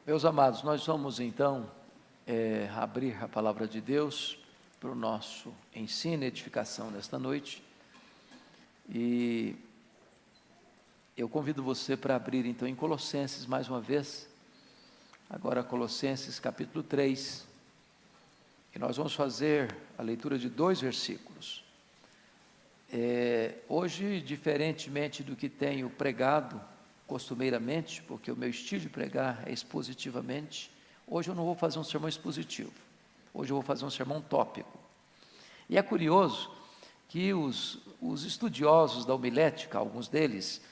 Meus amados, nós vamos então abrir a palavra de Deus para o nosso ensino e edificação nesta noite. E eu convido você para abrir então em Colossenses mais uma vez, agora Colossenses capítulo 3, e nós vamos fazer a leitura de 2 versículos. Hoje, diferentemente do que tenho pregado costumeiramente, porque o meu estilo de pregar é expositivamente, hoje eu não vou fazer um sermão expositivo, hoje eu vou fazer um sermão tópico. E é curioso que os estudiosos da homilética, alguns deles,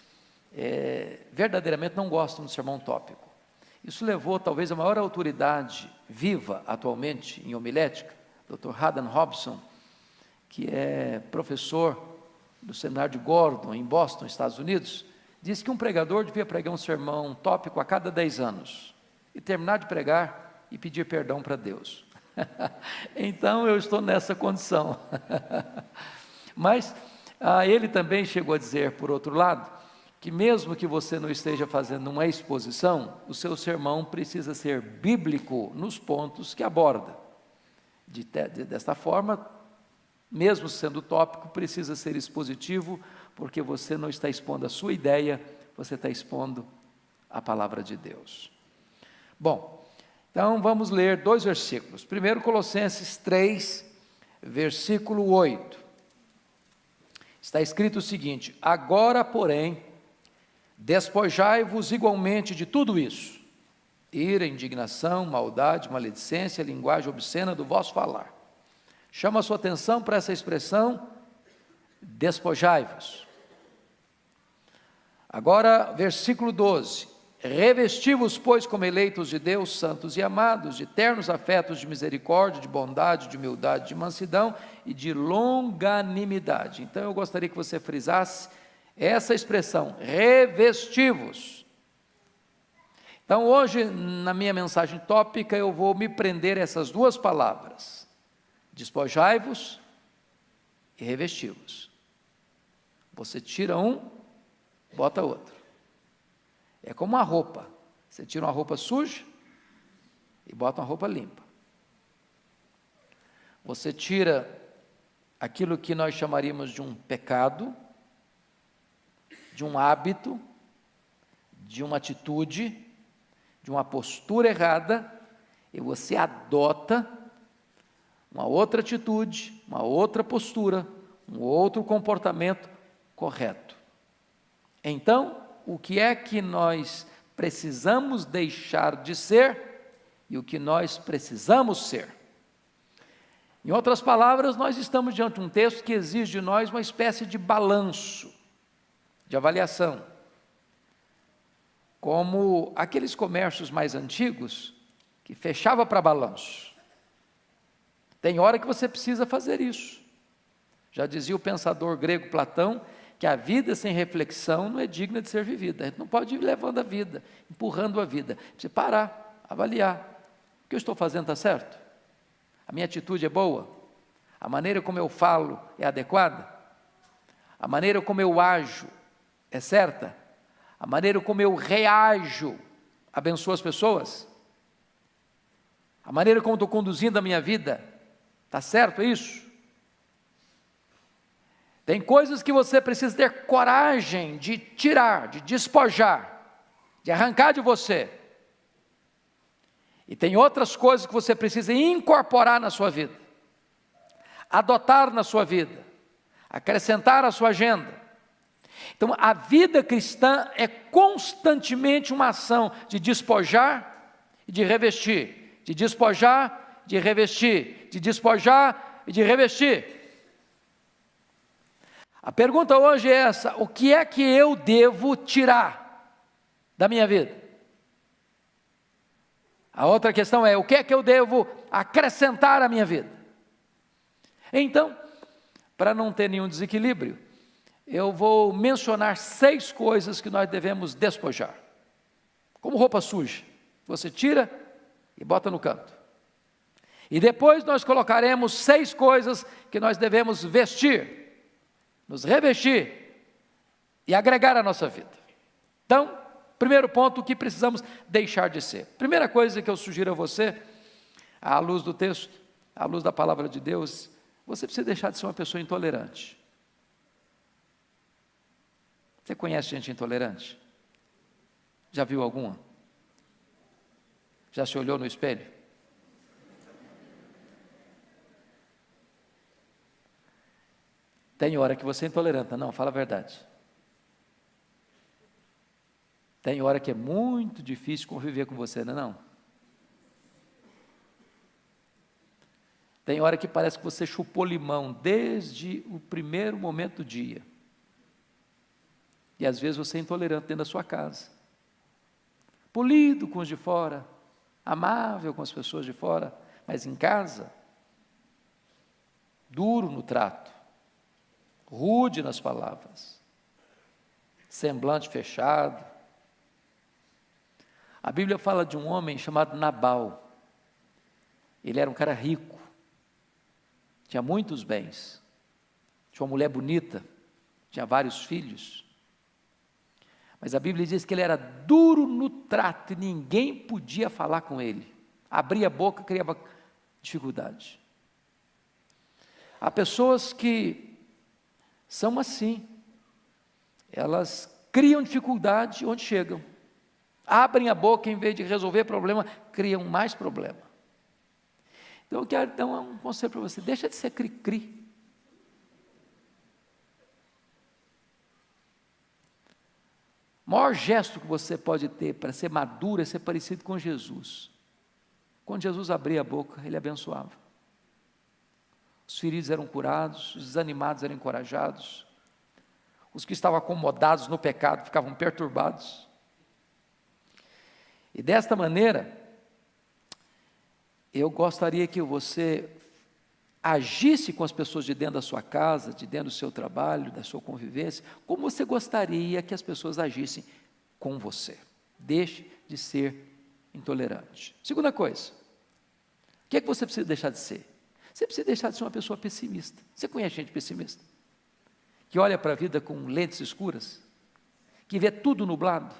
verdadeiramente não gostam de sermão tópico. Isso levou talvez a maior autoridade viva atualmente em homilética, Dr. Haddon Robson, que é professor do seminário de Gordon, em Boston, Estados Unidos, disse que um pregador devia pregar um sermão tópico a cada 10 anos, e terminar de pregar e pedir perdão para Deus. Então eu estou nessa condição. Mas ele também chegou a dizer, por outro lado, que mesmo que você não esteja fazendo uma exposição, o seu sermão precisa ser bíblico nos pontos que aborda. Desta forma, mesmo sendo tópico, precisa ser expositivo, porque você não está expondo a sua ideia, você está expondo a palavra de Deus. Bom, então vamos ler 2 versículos. Primeiro, Colossenses 3, versículo 8. Está escrito o seguinte: agora, porém, despojai-vos igualmente de tudo isso: ira, indignação, maldade, maledicência, linguagem obscena do vosso falar. Chama a sua atenção para essa expressão, despojai-vos. Agora, versículo 12: revesti-vos, pois, como eleitos de Deus, santos e amados, de ternos afetos de misericórdia, de bondade, de humildade, de mansidão e de longanimidade. Então eu gostaria que você frisasse essa expressão, revesti-vos. Então hoje, na minha mensagem tópica, eu vou me prender a essas 2 palavras: despojai-vos e revesti-vos. Você tira um, bota outro. É como uma roupa, você tira uma roupa suja e bota uma roupa limpa. Você tira aquilo que nós chamaríamos de um pecado, de um hábito, de uma atitude, de uma postura errada, e você adota uma outra atitude, uma outra postura, um outro comportamento correto. Então, o que é que nós precisamos deixar de ser e o que nós precisamos ser? Em outras palavras, nós estamos diante de um texto que exige de nós uma espécie de balanço, de avaliação, como aqueles comércios mais antigos que fechava para balanço. Tem hora que você precisa fazer isso. Já dizia o pensador grego Platão, que a vida sem reflexão não é digna de ser vivida. A gente não pode ir levando a vida, empurrando a vida. Precisa parar, avaliar. O que eu estou fazendo está certo? A minha atitude é boa? A maneira como eu falo é adequada? A maneira como eu ajo é certa? A maneira como eu reajo abençoa as pessoas? A maneira como estou conduzindo a minha vida, está certo isso? Tem coisas que você precisa ter coragem de tirar, de despojar, de arrancar de você. E tem outras coisas que você precisa incorporar na sua vida, adotar na sua vida, acrescentar à sua agenda. Então, a vida cristã é constantemente uma ação de despojar e de revestir, de despojar, de revestir, de despojar e de revestir. A pergunta hoje é essa: o que é que eu devo tirar da minha vida? A outra questão é: o que é que eu devo acrescentar à minha vida? Então, para não ter nenhum desequilíbrio, eu vou mencionar 6 coisas que nós devemos despojar. Como roupa suja, você tira e bota no canto. E depois nós colocaremos 6 coisas que nós devemos vestir, nos revestir e agregar à nossa vida. Então, Primeiro ponto, o que precisamos deixar de ser. Primeira coisa que eu sugiro a você, à luz do texto, à luz da palavra de Deus, você precisa deixar de ser uma pessoa intolerante. Você conhece gente intolerante? Já viu alguma? Já se olhou no espelho? Tem hora que você é intolerante, não, fala a verdade. Tem hora que é muito difícil conviver com você, não é não? Tem hora que parece que você chupou limão desde o primeiro momento do dia. E às vezes você é intolerante dentro da sua casa. Polido com os de fora, amável com as pessoas de fora, mas em casa, duro no trato, rude nas palavras, semblante fechado. A Bíblia fala de um homem chamado Nabal. Ele era um cara rico, tinha muitos bens, tinha uma mulher bonita, tinha vários filhos. Mas a Bíblia diz que ele era duro no trato e ninguém podia falar com ele. Abria a boca, criava dificuldade. Há pessoas que são assim, elas criam dificuldade onde chegam. Abrem a boca, em vez de resolver problema, criam mais problema. Então eu quero dar um conselho para você, deixa de ser cri-cri. O maior gesto que você pode ter para ser maduro é ser parecido com Jesus. Quando Jesus abria a boca, ele abençoava. Os feridos eram curados, os desanimados eram encorajados, os que estavam acomodados no pecado ficavam perturbados. E desta maneira, eu gostaria que você agisse com as pessoas de dentro da sua casa, de dentro do seu trabalho, da sua convivência, como você gostaria que as pessoas agissem com você. Deixe de ser intolerante. Segunda coisa, o que é que você precisa deixar de ser? Você precisa deixar de ser uma pessoa pessimista. Você conhece gente pessimista? Que olha para a vida com lentes escuras? Que vê tudo nublado?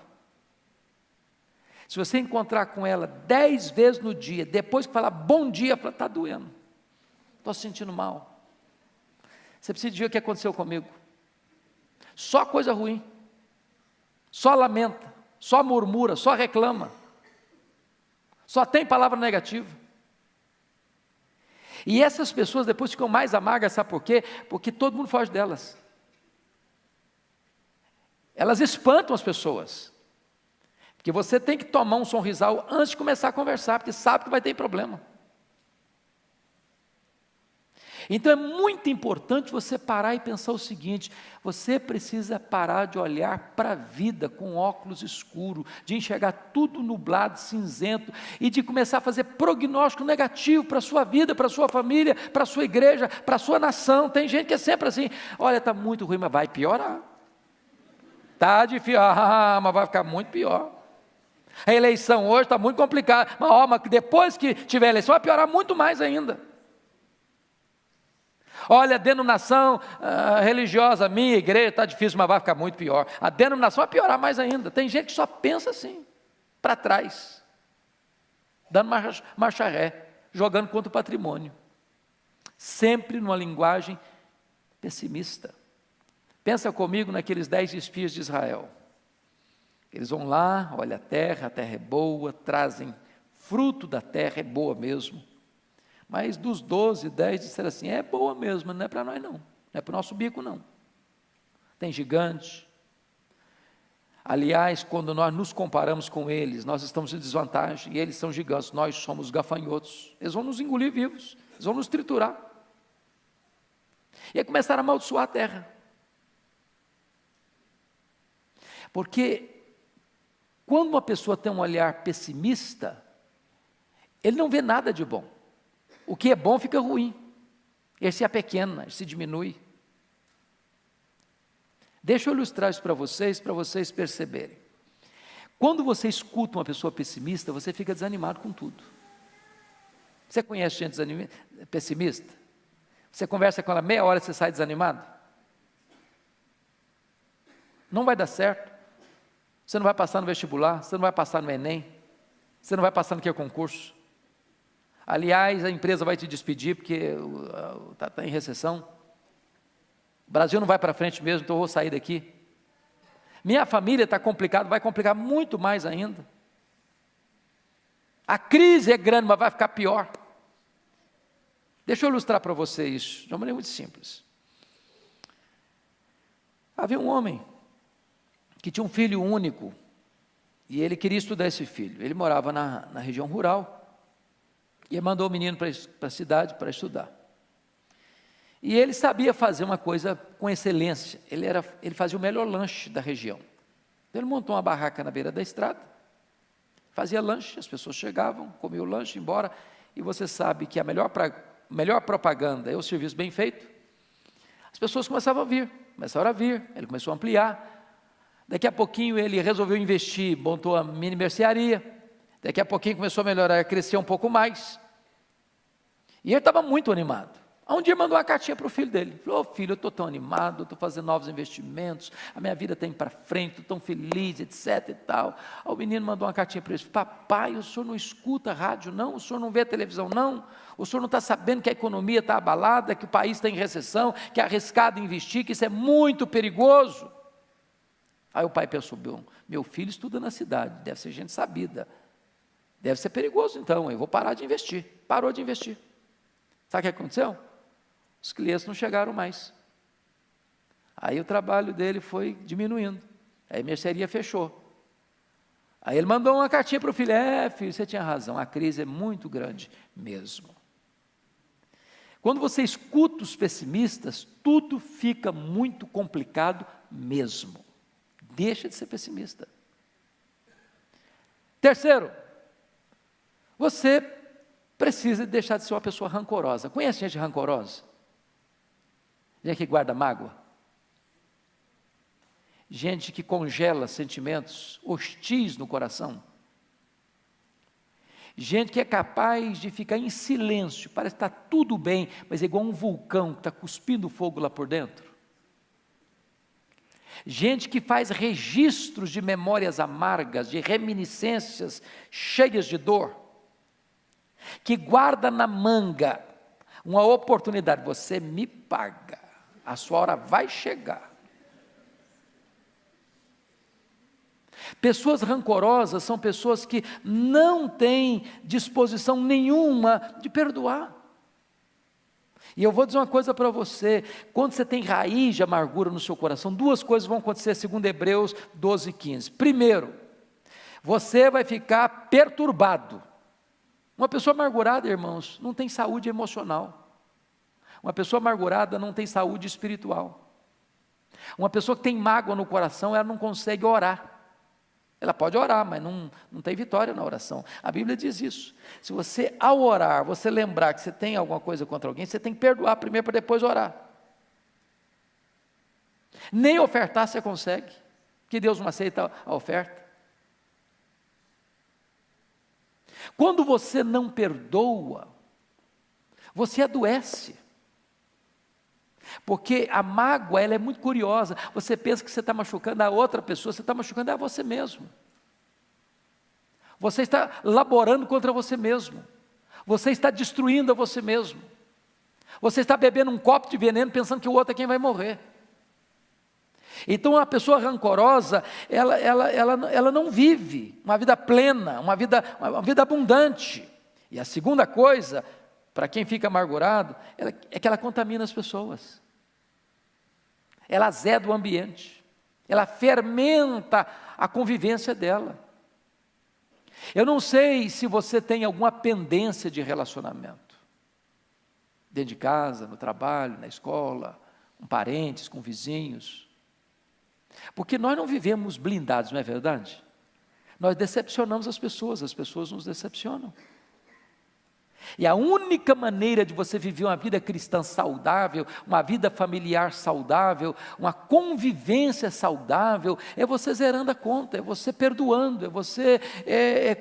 Se você encontrar com ela 10 vezes no dia, depois que falar bom dia, fala, está doendo, estou sentindo mal. Você precisa dizer o que aconteceu comigo. Só coisa ruim, só lamenta, só murmura, só reclama, só tem palavra negativa. E essas pessoas depois ficam mais amargas, sabe por quê? Porque todo mundo foge delas. Elas espantam as pessoas. Porque você tem que tomar um sorrisal antes de começar a conversar, porque sabe que vai ter problema. Então é muito importante você parar e pensar o seguinte: você precisa parar de olhar para a vida com óculos escuros, de enxergar tudo nublado, cinzento, e de começar a fazer prognóstico negativo para a sua vida, para a sua família, para a sua igreja, para a sua nação. Tem gente que é sempre assim: olha, está muito ruim, mas vai piorar. Está difícil, mas vai ficar muito pior. A eleição hoje está muito complicada, mas depois que tiver eleição vai piorar muito mais ainda. Olha, a denominação religiosa, minha igreja está difícil, mas vai ficar muito pior. A denominação vai piorar mais ainda. Tem gente que só pensa assim, para trás, dando marcha ré, jogando contra o patrimônio. Sempre numa linguagem pessimista. Pensa comigo naqueles 10 espias de Israel. Eles vão lá, olha a terra é boa, trazem fruto da terra, é boa mesmo. Mas dos 12, 10 disseram assim, é boa mesmo, mas não é para nós não é para o nosso bico não. Tem gigante. Aliás, quando nós nos comparamos com eles, nós estamos em desvantagem, e eles são gigantes, nós somos gafanhotos. Eles vão nos engolir vivos, eles vão nos triturar. E aí começaram a amaldiçoar a terra. Porque quando uma pessoa tem um olhar pessimista, ele não vê nada de bom. O que é bom fica ruim. Ele se apequena, ele se diminui. Deixa eu ilustrar isso para vocês perceberem. Quando você escuta uma pessoa pessimista, você fica desanimado com tudo. Você conhece gente pessimista? Você conversa com ela meia hora e você sai desanimado? Não vai dar certo. Você não vai passar no vestibular, você não vai passar no Enem, você não vai passar no que é concurso. Aliás, a empresa vai te despedir porque está em recessão. O Brasil não vai para frente mesmo, então eu vou sair daqui. Minha família está complicada, vai complicar muito mais ainda. A crise é grande, mas vai ficar pior. Deixa eu ilustrar para você isso, de uma maneira muito simples. Havia um homem que tinha um filho único, e ele queria estudar esse filho. Ele morava na região rural, e ele mandou o menino para a cidade para estudar. E ele sabia fazer uma coisa com excelência, ele fazia o melhor lanche da região. Ele montou uma barraca na beira da estrada, fazia lanche, as pessoas chegavam, comiam o lanche, iam embora, e você sabe que a melhor propaganda é o serviço bem feito. As pessoas começaram a vir, ele começou a ampliar. Daqui a pouquinho ele resolveu investir, montou a mini mercearia. Daqui a pouquinho começou a melhorar, a crescer um pouco mais. E ele estava muito animado. Um dia mandou uma cartinha para o filho dele. Falou: filho, eu estou tão animado, estou fazendo novos investimentos, a minha vida está indo para frente, estou tão feliz, etc e tal. Aí o menino mandou uma cartinha para ele: papai, o senhor não escuta rádio não? O senhor não vê televisão não? O senhor não está sabendo que a economia está abalada, que o país está em recessão, que é arriscado investir, que isso é muito perigoso? Aí o pai pensou: meu filho estuda na cidade, deve ser gente sabida, deve ser perigoso então, eu vou parar de investir. Parou de investir. Sabe o que aconteceu? Os clientes não chegaram mais. Aí o trabalho dele foi diminuindo. Aí a mercearia fechou. Aí ele mandou uma cartinha para o filho: filho, você tinha razão, a crise é muito grande mesmo. Quando você escuta os pessimistas, tudo fica muito complicado mesmo. Deixa de ser pessimista. Terceiro, você precisa deixar de ser uma pessoa rancorosa. Conhece gente rancorosa? Gente que guarda mágoa? Gente que congela sentimentos hostis no coração? Gente que é capaz de ficar em silêncio, parece que está tudo bem, mas é igual um vulcão que está cuspindo fogo lá por dentro. Gente que faz registros de memórias amargas, de reminiscências cheias de dor, que guarda na manga uma oportunidade: você me paga, a sua hora vai chegar. Pessoas rancorosas são pessoas que não têm disposição nenhuma de perdoar. E eu vou dizer uma coisa para você: quando você tem raiz de amargura no seu coração, duas coisas vão acontecer segundo Hebreus 12:15. Primeiro, você vai ficar perturbado. Uma pessoa amargurada, irmãos, não tem saúde emocional. Uma pessoa amargurada não tem saúde espiritual. Uma pessoa que tem mágoa no coração, ela não consegue orar. Ela pode orar, mas não tem vitória na oração. A Bíblia diz isso. Se você, ao orar, você lembrar que você tem alguma coisa contra alguém, você tem que perdoar primeiro para depois orar. Nem ofertar você consegue, que Deus não aceita a oferta. Quando você não perdoa, você adoece. Porque a mágoa, ela é muito curiosa. Você pensa que você está machucando a outra pessoa, você está machucando a você mesmo. Você está laborando contra você mesmo. Você está destruindo a você mesmo. Você está bebendo um copo de veneno pensando que o outro é quem vai morrer. Então a pessoa rancorosa, ela não vive uma vida plena, uma vida abundante. E a segunda coisa, para quem fica amargurado, é que ela contamina as pessoas. Ela azeda o ambiente. Ela fermenta a convivência dela. Eu não sei se você tem alguma pendência de relacionamento. Dentro de casa, no trabalho, na escola, com parentes, com vizinhos. Porque nós não vivemos blindados, não é verdade? Nós decepcionamos as pessoas nos decepcionam. E a única maneira de você viver uma vida cristã saudável, uma vida familiar saudável, uma convivência saudável, é você zerando a conta, é você perdoando, é você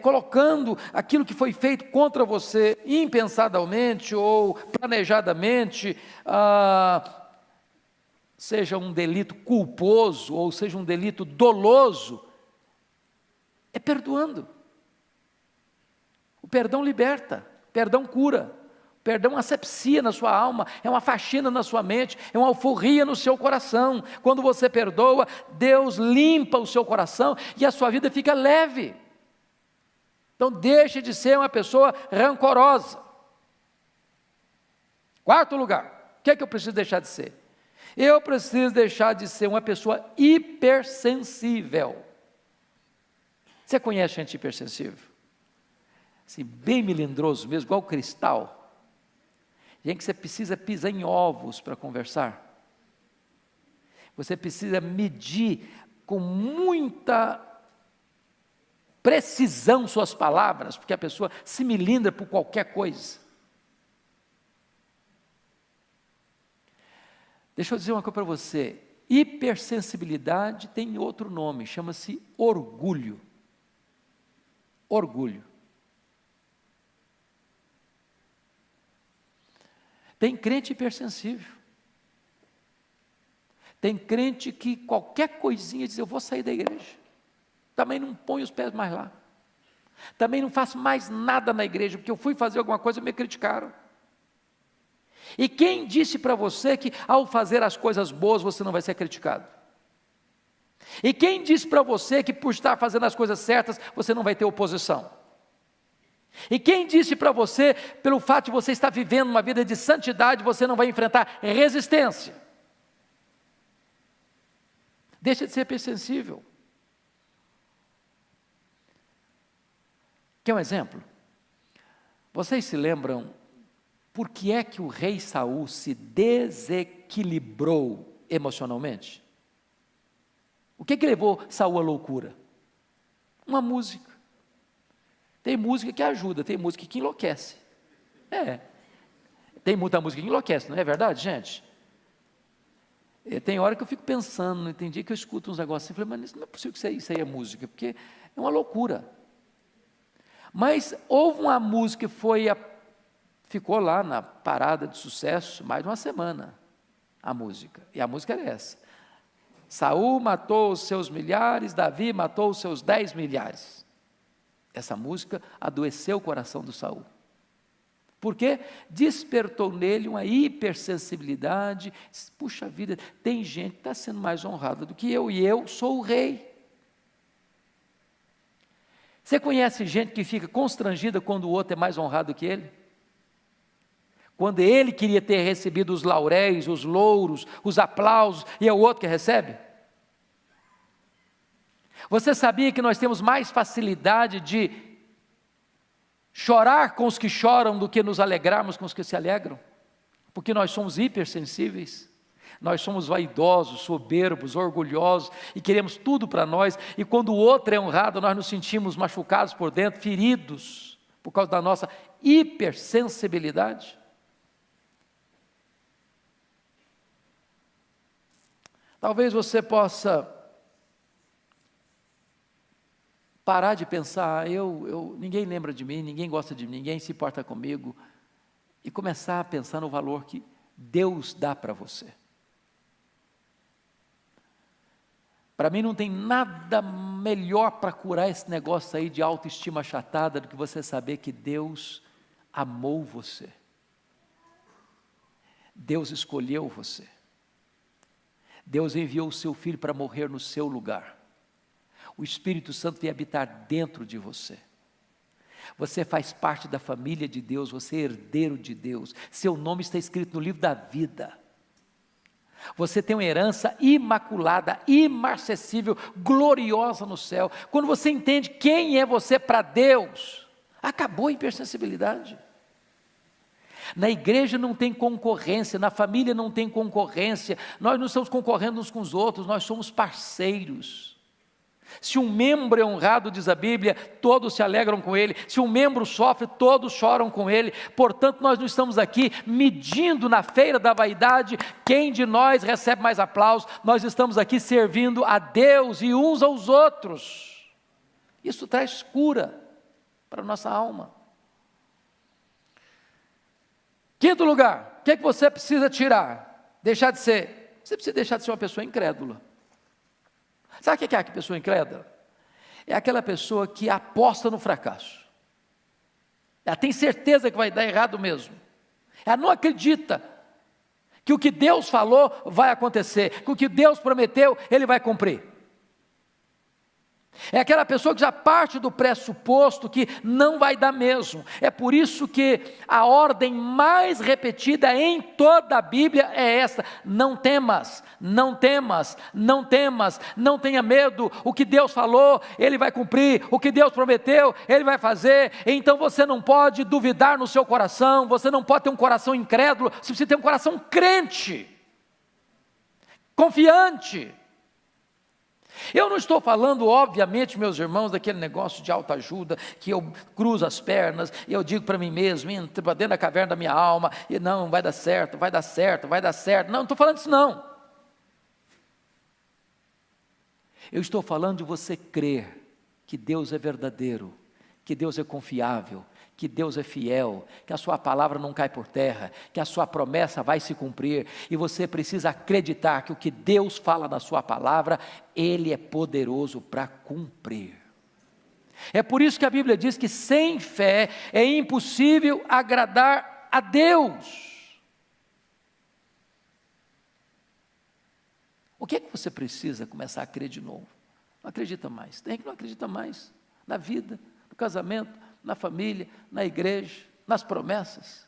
colocando aquilo que foi feito contra você, impensadamente ou planejadamente, seja um delito culposo ou seja um delito doloso, É perdoando. O perdão liberta, o perdão cura, o perdão asepsia na sua alma, é uma faxina na sua mente, é uma alforria no seu coração. Quando você perdoa, Deus limpa o seu coração e a sua vida fica leve. Então deixe de ser uma pessoa rancorosa. Quarto lugar, o que é que eu preciso deixar de ser? Eu preciso deixar de ser uma pessoa hipersensível. Você conhece gente hipersensível? Assim, bem melindroso mesmo, igual cristal. Gente que você precisa pisar em ovos para conversar. Você precisa medir com muita precisão suas palavras, porque a pessoa se melindra por qualquer coisa. Deixa eu dizer uma coisa para você, hipersensibilidade tem outro nome, chama-se orgulho. Orgulho. Tem crente hipersensível. Tem crente que qualquer coisinha diz, eu vou sair da igreja. Também não ponho os pés mais lá. Também não faço mais nada na igreja, porque eu fui fazer alguma coisa e me criticaram. E quem disse para você que ao fazer as coisas boas você não vai ser criticado? E quem disse para você que por estar fazendo as coisas certas você não vai ter oposição? E quem disse para você, pelo fato de você estar vivendo uma vida de santidade, você não vai enfrentar resistência? Deixa de ser hipersensível. Quer um exemplo? Vocês se lembram por que é que o rei Saul se desequilibrou emocionalmente? O que levou Saul à loucura? Uma música. Tem música que ajuda, tem música que enlouquece. Tem muita música que enlouquece, não é verdade, gente? Tem hora que eu fico pensando, tem dia que eu escuto uns negócios assim, eu falei, mas não é possível que isso aí é música, porque é uma loucura. Mas houve uma música que ficou lá na parada de sucesso mais de uma semana, a música, e a música era essa: Saul matou os seus milhares, Davi matou os seus 10 milhares. Essa música adoeceu o coração do Saul. Por quê? Despertou nele uma hipersensibilidade. Puxa vida, tem gente que está sendo mais honrada do que eu, e eu sou o rei. Você conhece gente que fica constrangida quando o outro é mais honrado que ele? Quando ele queria ter recebido os lauréis, os louros, os aplausos, e é o outro que recebe? Você sabia que nós temos mais facilidade de chorar com os que choram do que nos alegrarmos com os que se alegram? Porque nós somos hipersensíveis, nós somos vaidosos, soberbos, orgulhosos e queremos tudo para nós, e quando o outro é honrado, nós nos sentimos machucados por dentro, feridos, por causa da nossa hipersensibilidade. Talvez você possa parar de pensar, ninguém lembra de mim, ninguém gosta de mim, ninguém se importa comigo, e começar a pensar no valor que Deus dá para você. Para mim não tem nada melhor para curar esse negócio aí de autoestima achatada do que você saber que Deus amou você. Deus escolheu você. Deus enviou o seu Filho para morrer no seu lugar. O Espírito Santo vem habitar dentro de você. Você faz parte da família de Deus, você é herdeiro de Deus. Seu nome está escrito no livro da vida. Você tem uma herança imaculada, imarcessível, gloriosa no céu. Quando você entende quem é você para Deus, acabou a hipersensibilidade. Na igreja não tem concorrência, na família não tem concorrência, nós não estamos concorrendo uns com os outros, nós somos parceiros. Se um membro é honrado, diz a Bíblia, todos se alegram com ele. Se um membro sofre, todos choram com ele. Portanto, nós não estamos aqui medindo na feira da vaidade quem de nós recebe mais aplausos. Nós estamos aqui servindo a Deus e uns aos outros. Isso traz cura para a nossa alma. Quinto lugar, o que você precisa tirar? Deixar de ser. Você precisa deixar de ser uma pessoa incrédula. Sabe o que é a pessoa incrédula? é aquela pessoa que aposta no fracasso. Ela tem certeza que vai dar errado mesmo. Ela não acredita que o que Deus falou vai acontecer, que o que Deus prometeu, Ele vai cumprir. É aquela pessoa que já parte do pressuposto que não vai dar mesmo. É por isso que a ordem mais repetida em toda a Bíblia é essa: não temas, não temas, não temas, não tenha medo. O que Deus falou, Ele vai cumprir. O que Deus prometeu, Ele vai fazer. Então você não pode duvidar no seu coração, você não pode ter um coração incrédulo, você precisa ter um coração crente, confiante. Eu não estou falando, obviamente, meus irmãos, daquele negócio de autoajuda, que eu cruzo as pernas, e eu digo para mim mesmo, entra para dentro da caverna da minha alma, e não, vai dar certo, vai dar certo, vai dar certo. Não, não estou falando disso não. Eu estou falando de você crer que Deus é verdadeiro, que Deus é confiável, que Deus é fiel, que a sua palavra não cai por terra, que a sua promessa vai se cumprir, e você precisa acreditar que o que Deus fala na sua palavra, Ele é poderoso para cumprir. É por isso que a Bíblia diz que sem fé é impossível agradar a Deus. O que é que você precisa começar a crer de novo? Não acredita mais, tem que não acredita mais na vida, no casamento, na família, na igreja, nas promessas.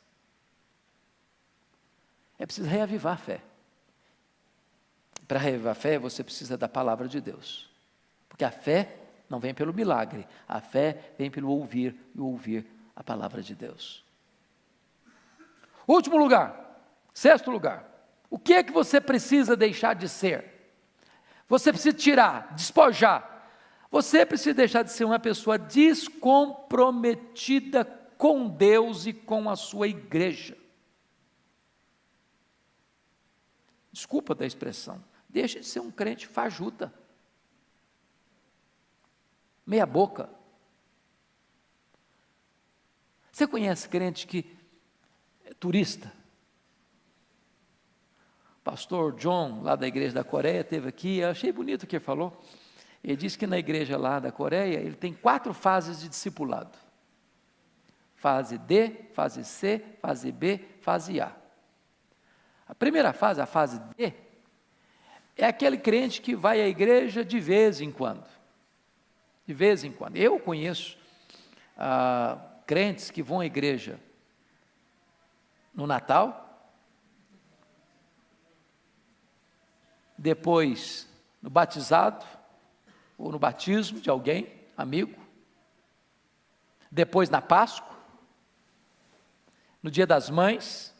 É preciso reavivar a fé. Para reavivar a fé, você precisa da palavra de Deus. Porque a fé não vem pelo milagre, a fé vem pelo ouvir e ouvir a palavra de Deus. Último lugar, sexto lugar. O que é que você precisa deixar de ser? Você precisa tirar, despojar. Você precisa deixar de ser uma pessoa descomprometida com Deus e com a sua igreja. Desculpa da expressão, deixe de ser um crente fajuta, meia boca. Você conhece crente que é turista? Pastor John, lá da igreja da Coreia, esteve aqui, eu achei bonito o que ele falou. Ele disse que na igreja lá da Coreia, ele tem 4 fases de discipulado. Fase D, fase C, fase B, fase A. A primeira fase, a fase D, é aquele crente que vai à igreja de vez em quando. De vez em quando. Eu conheço crentes que vão à igreja no Natal, depois no batizado, ou no batismo de alguém, amigo, depois na Páscoa, no Dia das Mães,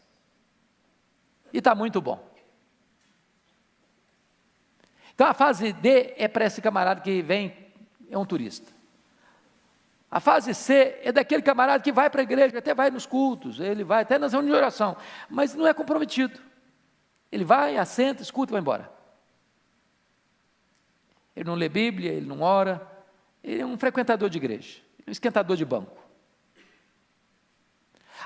e está muito bom. Então a fase D é para esse camarada que vem, é um turista. A fase C é daquele camarada que vai para a igreja, até vai nos cultos, ele vai até nas reuniões de oração, mas não é comprometido. Ele vai, assenta, escuta e vai embora. Ele não lê Bíblia, ele não ora, ele é um frequentador de igreja, um esquentador de banco.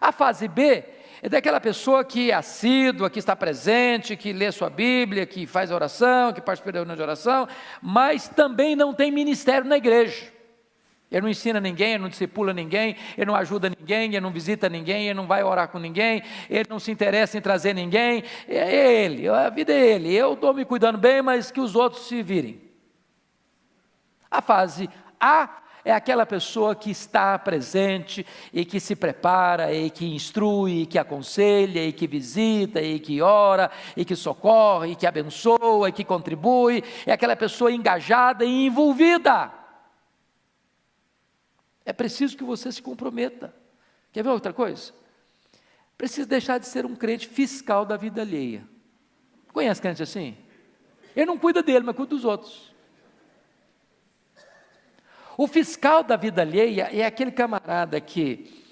A fase B é daquela pessoa que é assídua, que está presente, que lê sua Bíblia, que faz oração, que participa da reunião de oração, mas também não tem ministério na igreja. Ele não ensina ninguém, ele não discipula ninguém, ele não ajuda ninguém, ele não visita ninguém, ele não vai orar com ninguém, ele não se interessa em trazer ninguém. É ele, a vida é ele, eu estou me cuidando bem, mas que os outros se virem. A fase A é aquela pessoa que está presente e que se prepara, e que instrui, e que aconselha, e que visita, e que ora, e que socorre, e que abençoa, e que contribui. É aquela pessoa engajada e envolvida. É preciso que você se comprometa. Quer ver outra coisa? Precisa deixar de ser um crente fiscal da vida alheia. Conhece crente assim? Ele não cuida dele, mas cuida dos outros. O fiscal da vida alheia é aquele camarada que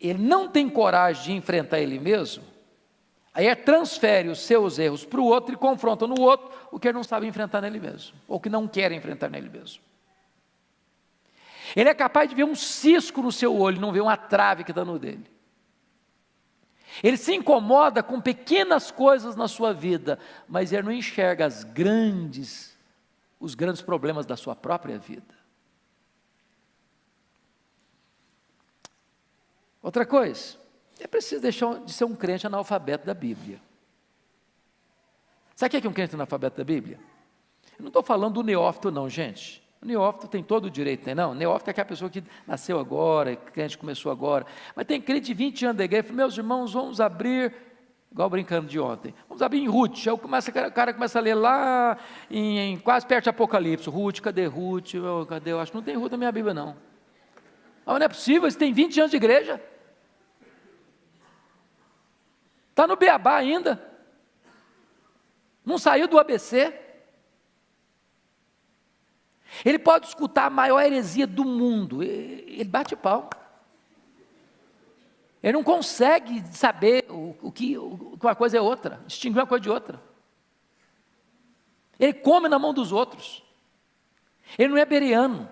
ele não tem coragem de enfrentar ele mesmo, aí ele transfere os seus erros para o outro e confronta no outro o que ele não sabe enfrentar nele mesmo, ou que não quer enfrentar nele mesmo. Ele é capaz de ver um cisco no seu olho, não ver uma trave que está no dele. Ele se incomoda com pequenas coisas na sua vida, mas ele não enxerga os grandes problemas da sua própria vida. Outra coisa, é preciso deixar de ser um crente analfabeto da Bíblia. Sabe o que é um crente analfabeto da Bíblia? Eu não estou falando do neófito não, gente. O neófito tem todo o direito, não. O neófito é aquela pessoa que nasceu agora, que crente começou agora. Mas tem crente de 20 anos da igreja, fala, meus irmãos, vamos abrir, igual brincando de ontem, vamos abrir em Ruth. Aí o cara começa a ler lá, quase perto de Apocalipse. Ruth, cadê Ruth? Cadê? Eu acho que não tem Ruth na minha Bíblia, não. Mas não é possível, você tem 20 anos de igreja. Está no beabá ainda. Não saiu do ABC. Ele pode escutar a maior heresia do mundo, ele bate pau. Ele não consegue saber o que uma coisa é outra, distinguir uma coisa de outra. Ele come na mão dos outros. Ele não é bereano.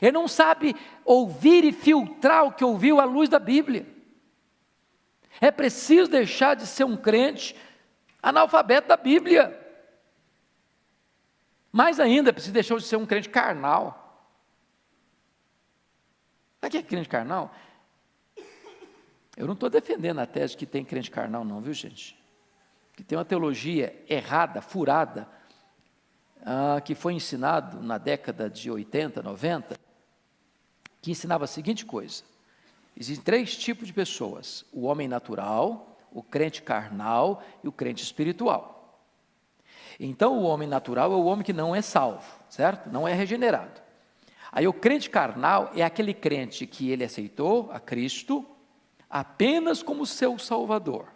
Ele não sabe ouvir e filtrar o que ouviu à luz da Bíblia. É preciso deixar de ser um crente analfabeto da Bíblia. Mais ainda, precisa deixar de ser um crente carnal. Sabe o que é crente carnal? Eu não estou defendendo a tese que tem crente carnal não, viu gente? Que tem uma teologia errada, furada, que foi ensinado na década de 80, 90, que ensinava a seguinte coisa: existem 3 tipos de pessoas: o homem natural, o crente carnal e o crente espiritual. Então, o homem natural é o homem que não é salvo, certo? Não é regenerado. Aí, o crente carnal é aquele crente que ele aceitou a Cristo apenas como seu Salvador,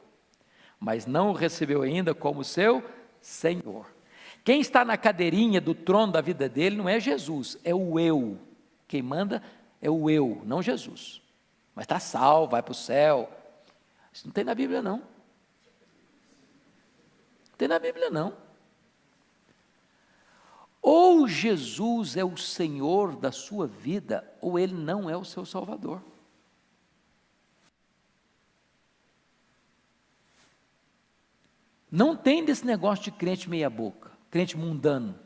mas não o recebeu ainda como seu Senhor. Quem está na cadeirinha do trono da vida dele não é Jesus, é o eu. Quem manda é o eu, não Jesus. Mas está salvo, vai para o céu. Isso não tem na Bíblia, não. Não tem na Bíblia, não. Ou Jesus é o Senhor da sua vida, ou Ele não é o seu Salvador. Não tem desse negócio de crente meia boca, crente mundano.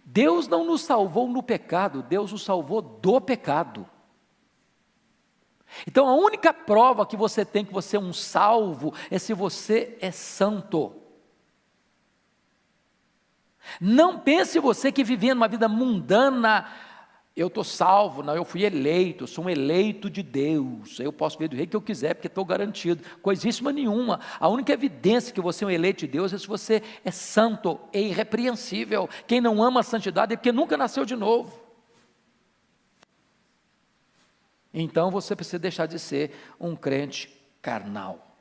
Deus não nos salvou no pecado, Deus nos salvou do pecado. Então a única prova que você tem que você é um salvo é se você é santo. Não pense você que vivendo uma vida mundana, eu estou salvo, não, eu fui eleito, eu sou um eleito de Deus, eu posso ver do rei que eu quiser, porque estou garantido, coisíssima nenhuma. A única evidência que você é um eleito de Deus é se você é santo, é irrepreensível. Quem não ama a santidade é porque nunca nasceu de novo. Então você precisa deixar de ser um crente carnal.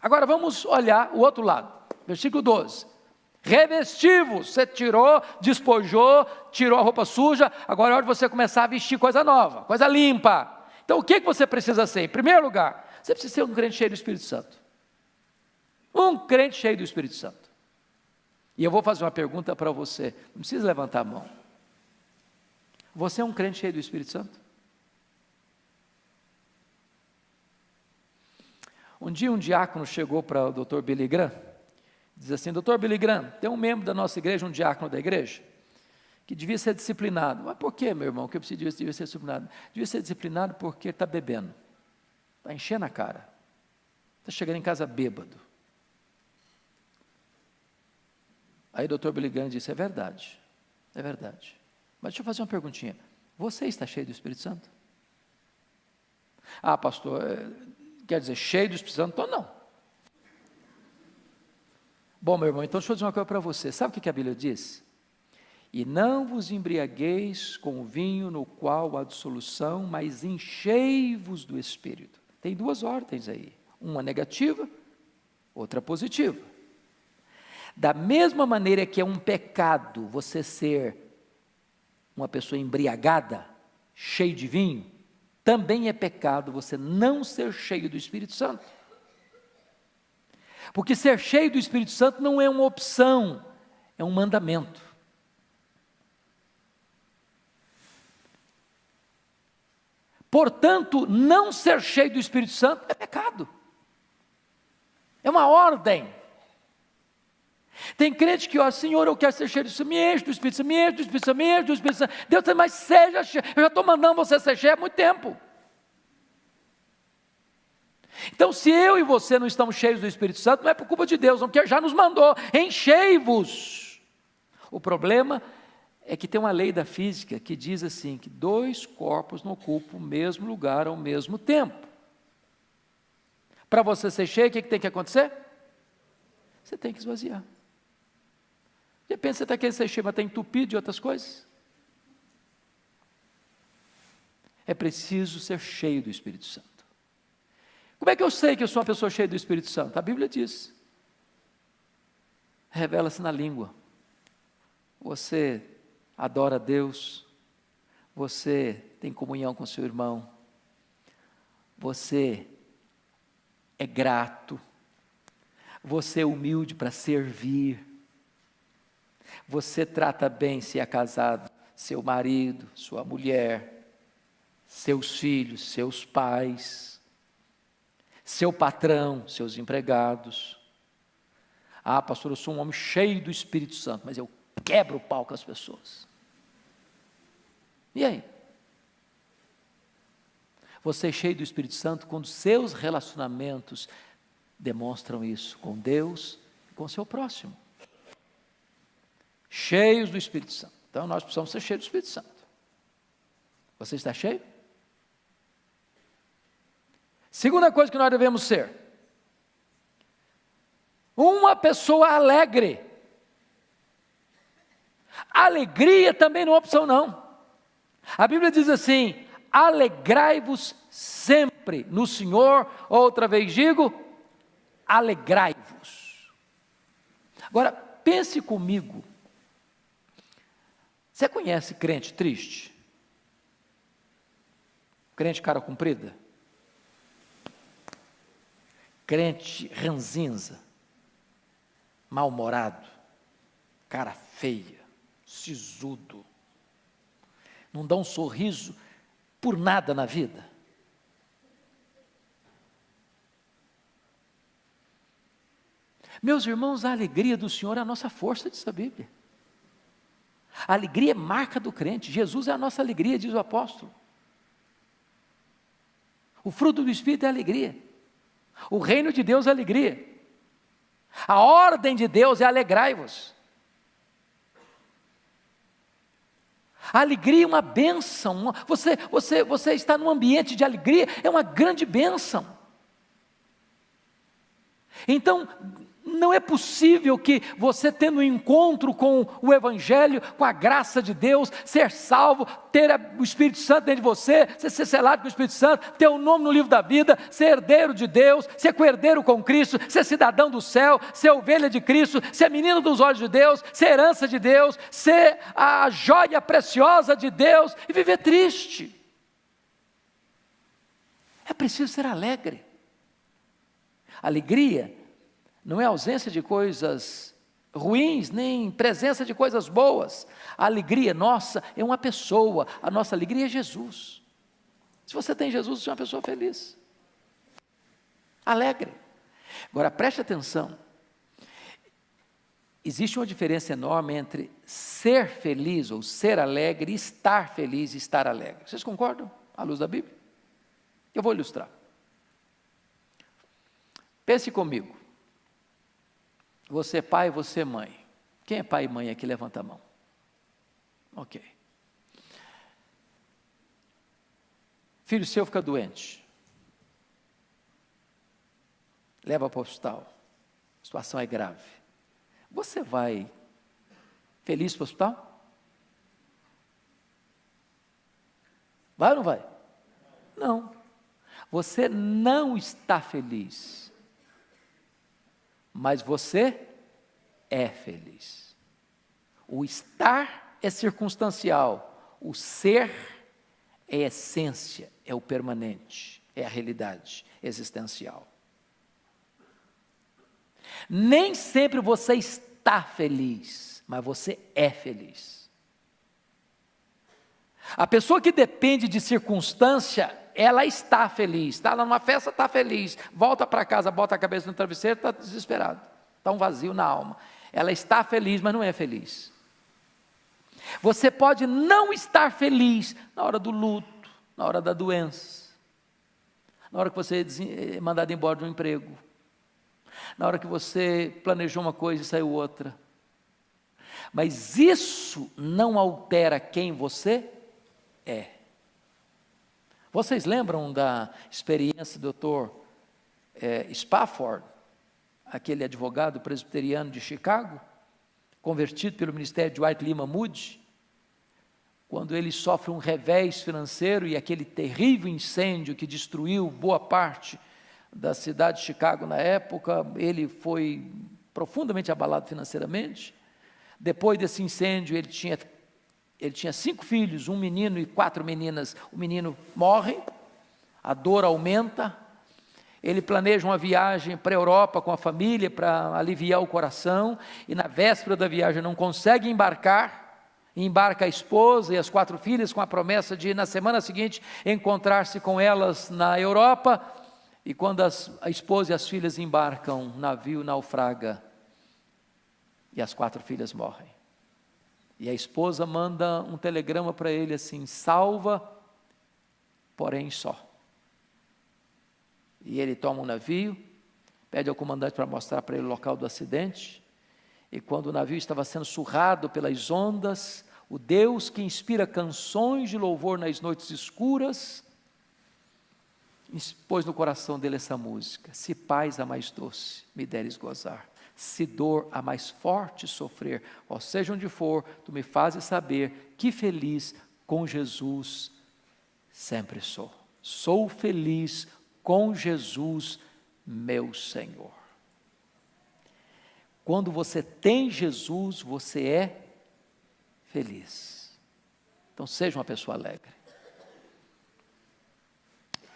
Agora vamos olhar o outro lado, versículo 12. Revestivos, você tirou, despojou, tirou a roupa suja, agora é hora de você começar a vestir coisa nova, coisa limpa. Então o que você precisa ser? Em primeiro lugar, você precisa ser um crente cheio do Espírito Santo. Um crente cheio do Espírito Santo. E eu vou fazer uma pergunta para você, não precisa levantar a mão. Você é um crente cheio do Espírito Santo? Um dia um diácono chegou para o Dr. Billy Graham, diz assim: Dr. Billy Graham, tem um membro da nossa igreja, um diácono da igreja, que devia ser disciplinado. Mas por que, meu irmão, que eu devia ser disciplinado? Devia ser disciplinado porque está bebendo, está enchendo a cara, está chegando em casa bêbado. Aí o Dr. Billy Graham disse: é verdade, mas deixa eu fazer uma perguntinha, você está cheio do Espírito Santo? Ah, pastor, quer dizer, cheio do Espírito Santo? Então não. Bom, meu irmão, então deixa eu dizer uma coisa para você. Sabe o que a Bíblia diz? E não vos embriagueis com o vinho no qual há dissolução, mas enchei-vos do Espírito. Tem 2 ordens aí, uma negativa, outra positiva. Da mesma maneira que é um pecado você ser uma pessoa embriagada, cheio de vinho, também é pecado você não ser cheio do Espírito Santo. Porque ser cheio do Espírito Santo não é uma opção, é um mandamento. Portanto, não ser cheio do Espírito Santo é pecado. É uma ordem. Tem crente que, ó, Senhor, eu quero ser cheio do Espírito, me enche do Espírito Santo, me enche do Espírito Santo, me enche do Espírito Santo. Deus diz, mas seja cheio, eu já estou mandando você ser cheio há muito tempo. Então, se eu e você não estamos cheios do Espírito Santo, não é por culpa de Deus, não, porque já nos mandou, enchei-vos. O problema é que tem uma lei da física que diz assim, que 2 corpos não ocupam o mesmo lugar ao mesmo tempo. Para você ser cheio, o que tem que acontecer? Você tem que esvaziar. De repente você está querendo ser cheio, mas está entupido de outras coisas. É preciso ser cheio do Espírito Santo. Como é que eu sei que eu sou uma pessoa cheia do Espírito Santo? A Bíblia diz. Revela-se na língua. Você adora a Deus. Você tem comunhão com seu irmão. Você é grato. Você é humilde para servir. Você trata bem, se é casado, seu marido, sua mulher, seus filhos, seus pais, seu patrão, seus empregados. Ah, pastor, eu sou um homem cheio do Espírito Santo, mas eu quebro o pau com as pessoas. E aí? Você é cheio do Espírito Santo quando seus relacionamentos demonstram isso com Deus e com o seu próximo. Cheios do Espírito Santo. Então nós precisamos ser cheios do Espírito Santo. Você está cheio? Segunda coisa que nós devemos ser: uma pessoa alegre. Alegria também não é opção não. A Bíblia diz assim: alegrai-vos sempre no Senhor. Outra vez digo, alegrai-vos. Agora, pense comigo. Você conhece crente triste? Crente cara comprida? Crente ranzinza? Mal-humorado? Cara feia? Sisudo? Não dá um sorriso por nada na vida? Meus irmãos, a alegria do Senhor é a nossa força, diz a Bíblia. A alegria é marca do crente. Jesus é a nossa alegria, diz o apóstolo. O fruto do Espírito é alegria. O reino de Deus é alegria. A ordem de Deus é alegrai-vos. A alegria é uma bênção. Você está num ambiente de alegria, é uma grande bênção. Então, não é possível que você, tendo um encontro com o Evangelho, com a graça de Deus, ser salvo, ter o Espírito Santo dentro de você, ser selado com o Espírito Santo, ter o nome no livro da vida, ser herdeiro de Deus, ser coerdeiro com Cristo, ser cidadão do céu, ser ovelha de Cristo, ser menino dos olhos de Deus, ser herança de Deus, ser a joia preciosa de Deus e viver triste. É preciso ser alegre. Alegria não é ausência de coisas ruins, nem presença de coisas boas. A alegria nossa é uma pessoa, a nossa alegria é Jesus. Se você tem Jesus, você é uma pessoa feliz, alegre. Agora preste atenção, existe uma diferença enorme entre ser feliz ou ser alegre e estar feliz e estar alegre. Vocês concordam à luz da Bíblia? Eu vou ilustrar. Pense comigo. Você é pai, você é mãe. Quem é pai e mãe aqui? Levanta a mão. Ok. Filho seu fica doente. Leva para o hospital. A situação é grave. Você vai feliz para o hospital? Vai ou não vai? Não. Você não está feliz. Mas você é feliz. O estar é circunstancial, o ser é essência, é o permanente, é a realidade existencial. Nem sempre você está feliz, mas você é feliz. A pessoa que depende de circunstância, ela está feliz, está lá numa festa, está feliz, volta para casa, bota a cabeça no travesseiro, está desesperado, está um vazio na alma. Ela está feliz, mas não é feliz. Você pode não estar feliz na hora do luto, na hora da doença, na hora que você é mandado embora de um emprego, na hora que você planejou uma coisa e saiu outra. Mas isso não altera quem você é. Vocês lembram da experiência do Dr. Spafford, aquele advogado presbiteriano de Chicago, convertido pelo ministério de Dwight Lyman Moody, quando ele sofre um revés financeiro e aquele terrível incêndio que destruiu boa parte da cidade de Chicago na época, ele foi profundamente abalado financeiramente. Depois desse incêndio, ele tinha 5 filhos, um menino e 4 meninas. O menino morre, a dor aumenta, ele planeja uma viagem para a Europa com a família para aliviar o coração, e na véspera da viagem não consegue embarca a esposa e as 4 filhas com a promessa de, na semana seguinte, encontrar-se com elas na Europa, e quando a esposa e as filhas embarcam, o navio naufraga, e as 4 filhas morrem. E a esposa manda um telegrama para ele assim: salva, porém só. E ele toma um navio, pede ao comandante para mostrar para ele o local do acidente, e quando o navio estava sendo surrado pelas ondas, o Deus que inspira canções de louvor nas noites escuras, pôs no coração dele essa música: se paz a mais doce me deres gozar, se dor a mais forte sofrer, ó seja onde for, tu me fazes saber que feliz com Jesus sempre sou. Sou feliz com Jesus, meu Senhor. Quando você tem Jesus, você é feliz. Então seja uma pessoa alegre.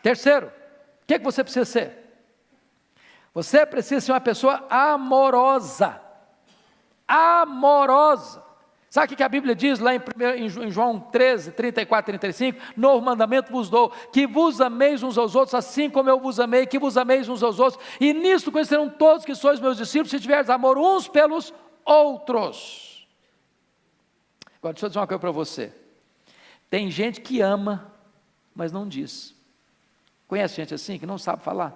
Terceiro, o que você precisa ser? Você precisa ser uma pessoa amorosa. Amorosa. Sabe o que a Bíblia diz lá em João 13, 34, 35? Novo mandamento vos dou, que vos ameis uns aos outros, assim como eu vos amei, que vos ameis uns aos outros. E nisto conhecerão todos que sois meus discípulos, se tiverdes amor uns pelos outros. Agora deixa eu dizer uma coisa para você. Tem gente que ama, mas não diz. Conhece gente assim, que não sabe falar?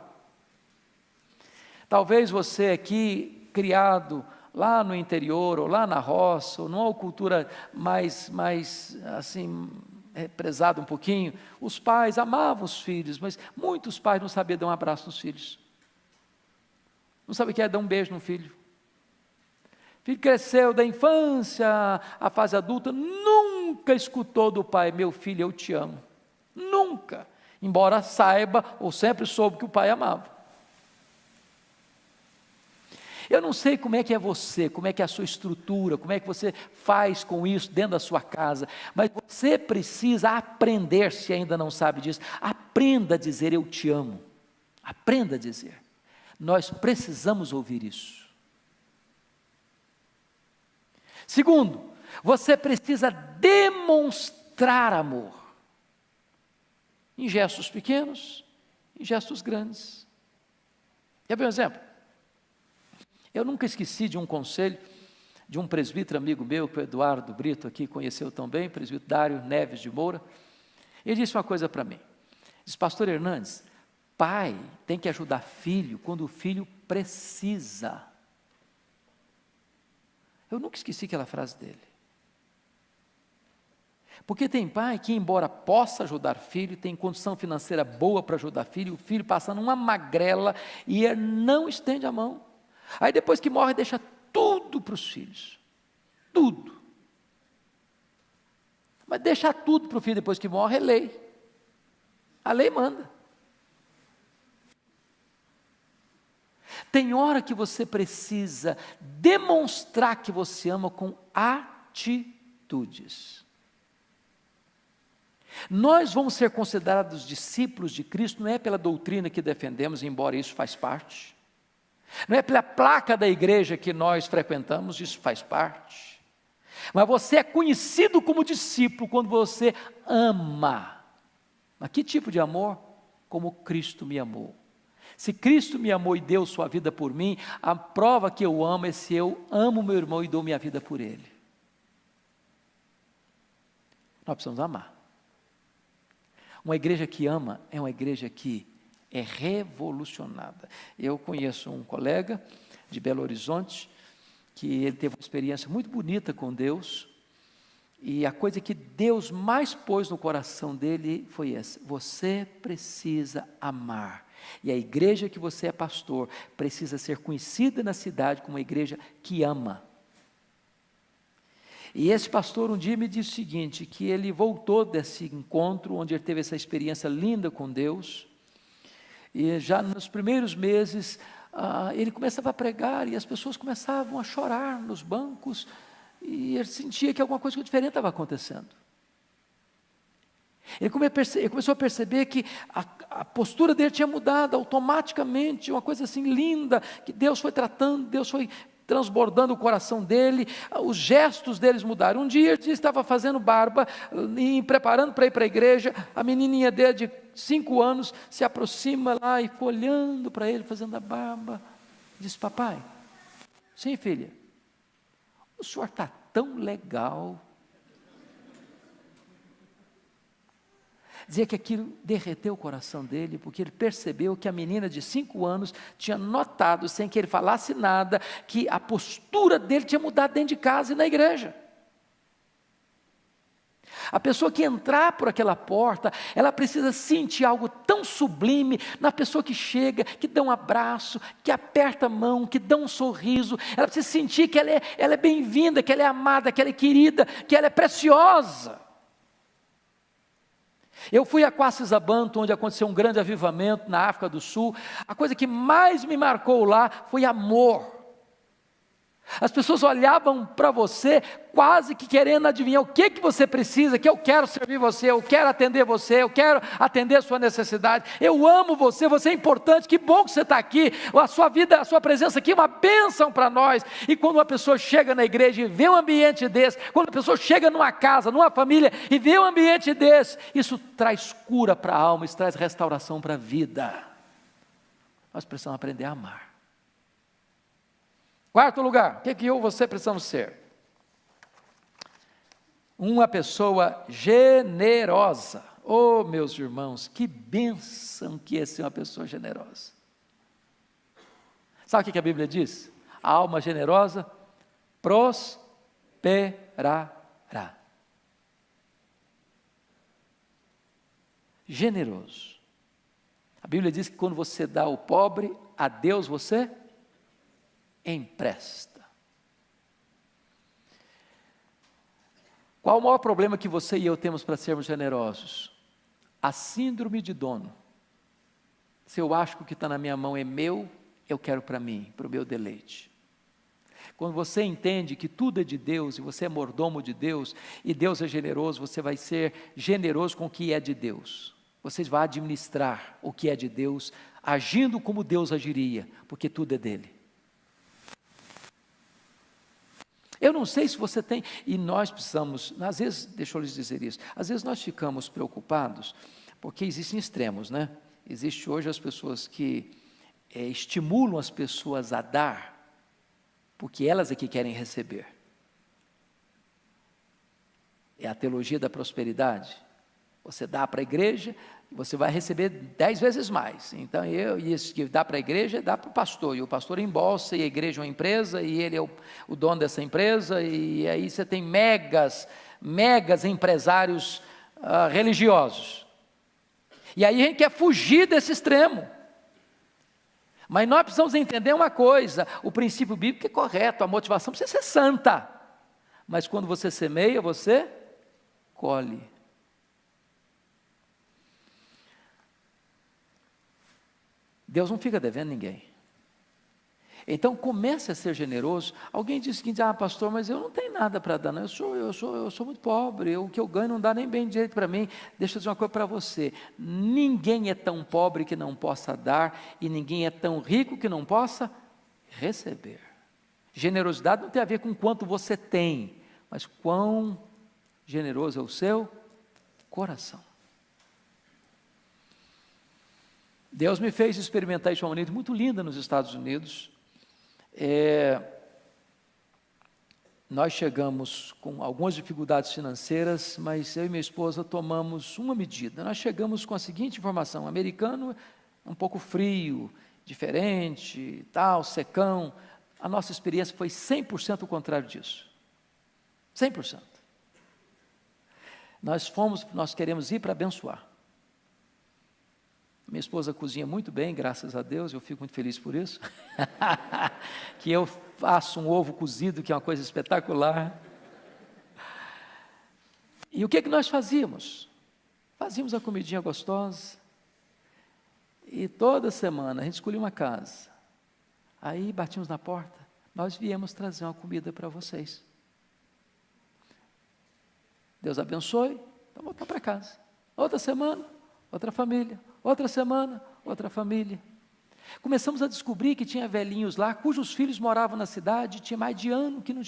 Talvez você aqui, criado lá no interior, ou lá na roça, ou numa cultura mais assim, prezada um pouquinho, os pais amavam os filhos, mas muitos pais não sabiam dar um abraço nos filhos. Não sabiam o que é dar um beijo no filho. O filho cresceu da infância à fase adulta, nunca escutou do pai: meu filho, eu te amo. Nunca. Embora saiba, ou sempre soube, que o pai amava. Eu não sei como é que é você, como é que é a sua estrutura, como é que você faz com isso dentro da sua casa, mas você precisa aprender, se ainda não sabe disso, aprenda a dizer eu te amo, aprenda a dizer. Nós precisamos ouvir isso. Segundo, você precisa demonstrar amor, em gestos pequenos, em gestos grandes. Quer ver um exemplo? Eu nunca esqueci de um conselho de um presbítero amigo meu, que o Eduardo Brito aqui conheceu tão bem, presbítero Dário Neves de Moura. Ele disse uma coisa para mim. Disse: pastor Hernandes, pai tem que ajudar filho quando o filho precisa. Eu nunca esqueci aquela frase dele. Porque tem pai que, embora possa ajudar filho, tem condição financeira boa para ajudar filho, o filho passando uma magrela e ele não estende a mão. Aí depois que morre, deixa tudo para os filhos. Tudo. Mas deixar tudo para o filho depois que morre é lei. A lei manda. Tem hora que você precisa demonstrar que você ama com atitudes. Nós vamos ser considerados discípulos de Cristo, não é pela doutrina que defendemos, embora isso faz parte. Não é pela placa da igreja que nós frequentamos, isso faz parte. Mas você é conhecido como discípulo quando você ama. Mas que tipo de amor? Como Cristo me amou. Se Cristo me amou e deu sua vida por mim, a prova que eu amo é se eu amo meu irmão e dou minha vida por ele. Nós precisamos amar. Uma igreja que ama é uma igreja que é revolucionada. Eu conheço um colega de Belo Horizonte, que ele teve uma experiência muito bonita com Deus, e a coisa que Deus mais pôs no coração dele foi essa: você precisa amar. E a igreja que você é pastor precisa ser conhecida na cidade como uma igreja que ama. E esse pastor um dia me disse o seguinte, que ele voltou desse encontro, onde ele teve essa experiência linda com Deus, e já nos primeiros meses, ele começava a pregar, e as pessoas começavam a chorar nos bancos, e ele sentia que alguma coisa diferente estava acontecendo. Ele começou a perceber que a postura dele tinha mudado automaticamente, uma coisa assim linda, que Deus foi tratando, Deus foi transbordando o coração dele, os gestos deles mudaram. Um dia ele estava fazendo barba, e preparando para ir para a igreja, a menininha dele de 5 anos se aproxima lá e ficou olhando para ele, fazendo a barba, disse: papai, sim filha, o senhor está tão legal. Dizia que aquilo derreteu o coração dele, porque ele percebeu que a menina de 5 anos tinha notado, sem que ele falasse nada, que a postura dele tinha mudado dentro de casa e na igreja. A pessoa que entrar por aquela porta, ela precisa sentir algo tão sublime na pessoa que chega, que dá um abraço, que aperta a mão, que dá um sorriso. Ela precisa sentir que ela é bem-vinda, que ela é amada, que ela é querida, que ela é preciosa. Eu fui a Quacisabanto, onde aconteceu um grande avivamento na África do Sul. A coisa que mais me marcou lá foi amor. As pessoas olhavam para você quase que querendo adivinhar o que você precisa, que eu quero servir você, eu quero atender você, eu quero atender a sua necessidade, eu amo você, você é importante, que bom que você está aqui, a sua vida, a sua presença aqui é uma bênção para nós. E quando uma pessoa chega na igreja e vê um ambiente desse, quando a pessoa chega numa casa, numa família e vê um ambiente desse, isso traz cura para a alma, isso traz restauração para a vida. Nós precisamos aprender a amar. Quarto lugar, o que eu e você precisamos ser? Uma pessoa generosa. Oh, meus irmãos, que bênção que é ser uma pessoa generosa. Sabe o que a Bíblia diz? A alma generosa prosperará. Generoso. A Bíblia diz que quando você dá ao pobre, a Deus você empresta. Qual o maior problema que você e eu temos para sermos generosos? A síndrome de dono. Se eu acho que o que está na minha mão é meu, eu quero para mim, para o meu deleite. Quando você entende que tudo é de Deus, e você é mordomo de Deus, e Deus é generoso, você vai ser generoso com o que é de Deus. Você vai administrar o que é de Deus, agindo como Deus agiria, porque tudo é dele. Eu não sei se você tem, e nós precisamos, às vezes, deixa eu lhes dizer isso, às vezes nós ficamos preocupados, porque existem extremos, né? Existe hoje as pessoas que estimulam as pessoas a dar, porque elas é que querem receber. É a teologia da prosperidade. Você dá para a igreja, você vai receber 10 vezes mais. Então, isso que dá para a igreja, dá para o pastor, e o pastor embolsa, e a igreja é uma empresa, e ele é o dono dessa empresa, e aí você tem megas empresários religiosos. E aí a gente quer fugir desse extremo. Mas nós precisamos entender uma coisa, o princípio bíblico é correto, a motivação precisa ser santa. Mas quando você semeia, você colhe. Deus não fica devendo ninguém. Então comece a ser generoso. Alguém diz o seguinte: pastor, mas eu não tenho nada para dar, não. Eu sou muito pobre, o que eu ganho não dá nem bem direito para mim. Deixa eu dizer uma coisa para você: ninguém é tão pobre que não possa dar, e ninguém é tão rico que não possa receber. Generosidade não tem a ver com quanto você tem, mas quão generoso é o seu coração. Deus me fez experimentar isso de uma maneira muito linda nos Estados Unidos. Nós chegamos com algumas dificuldades financeiras, mas eu e minha esposa tomamos uma medida. Nós chegamos com a seguinte informação: o americano é um pouco frio, diferente, tal, secão. A nossa experiência foi 100% o contrário disso. 100%. Nós queremos ir para abençoar. Minha esposa cozinha muito bem, graças a Deus, eu fico muito feliz por isso. Que eu faço um ovo cozido, que é uma coisa espetacular. E o que nós fazíamos? Fazíamos a comidinha gostosa. E toda semana a gente escolhia uma casa. Aí batíamos na porta, nós viemos trazer uma comida para vocês. Deus abençoe, então voltar para casa. Outra semana, outra família. Outra semana, outra família. Começamos a descobrir que tinha velhinhos lá, cujos filhos moravam na cidade, tinha mais de ano que não